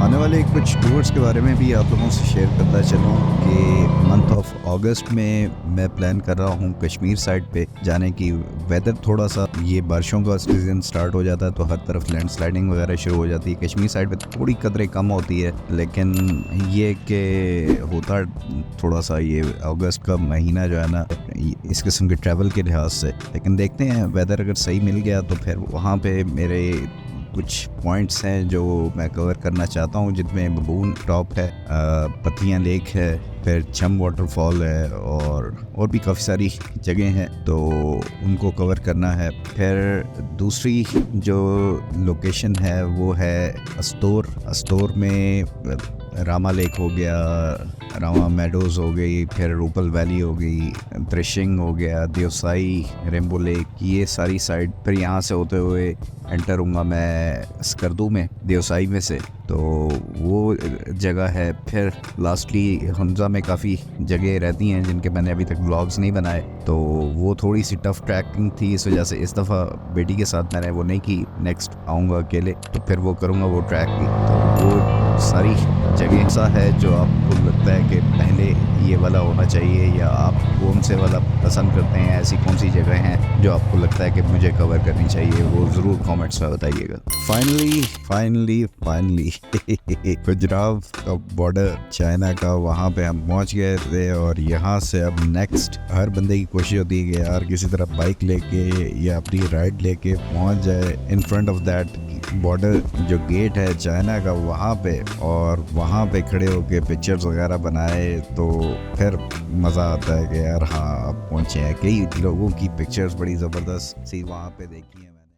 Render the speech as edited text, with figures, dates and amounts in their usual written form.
आने वाले कुछ टूर्स के बारे में भी आप लोगों से शेयर करता चलूँ कि मंथ ऑफ अगस्त में मैं प्लान कर रहा हूँ कश्मीर साइड पे जाने की। वेदर थोड़ा सा, ये बारिशों का सीज़न स्टार्ट हो जाता है तो हर तरफ लैंडस्लाइडिंग वगैरह शुरू हो जाती है। कश्मीर साइड पे थोड़ी कदरें कम होती है, लेकिन ये कि होता थोड़ा सा ये अगस्त का महीना जो है ना इस किस्म के ट्रैवल के लिहाज से। लेकिन देखते हैं वेदर अगर सही मिल गया तो फिर वहाँ पे मेरे कुछ पॉइंट्स हैं जो मैं कवर करना चाहता हूँ, जिनमें बबून टॉप है, पतियाँ लेक है, फिर छम वाटरफॉल है और भी काफ़ी सारी जगह हैं तो उनको कवर करना है। फिर दूसरी जो लोकेशन है वो है अस्तोर में रामा लेक हो गया, रामा मेडोज़ हो गई, फिर रूपल वैली हो गई, त्रिशिंग हो गया, देवसाई, रेम्बो लेक, ये सारी साइड। फिर यहाँ से होते हुए एंटर हूँगा मैं स्कर्दू में, देवसाई में से, तो वो जगह है। फिर लास्टली हमजा में काफ़ी जगह रहती हैं जिनके मैंने अभी तक व्लॉग्स नहीं बनाए, तो वो थोड़ी सी टफ ट्रैकिंग थी, इस वजह से इस दफ़ा बेटी के साथ मैंने वो नहीं की। नेक्स्ट आऊँगा अकेले तो फिर वो करूँगा वो ट्रैक भी। तो वो सारी जगह ऐसा है जो आपको लगता है कि पहले ये वाला होना चाहिए, या आप कौन से वाला पसंद करते हैं, ऐसी कौन सी जगह हैं जो आपको लगता है कि मुझे कवर करनी चाहिए, वो ज़रूर कमेंट्स में बताइएगा। फाइनली गुजरात का बॉर्डर चाइना का, वहाँ पे हम पहुँच गए थे। और यहाँ से अब नेक्स्ट हर बंदे की कोशिश होती है कि यार किसी तरह बाइक लेके या अपनी राइड लेके पहुँच जाए in front of that border जो गेट है चाइना का वहाँ पे, और वहाँ पे खड़े होके पिक्चर्स वगैरह बनाए तो फिर मज़ा आता है कि यार हाँ अब पहुँचे हैं। कई लोगों की पिक्चर्स बड़ी ज़बरदस्त सी वहाँ पे देखी है।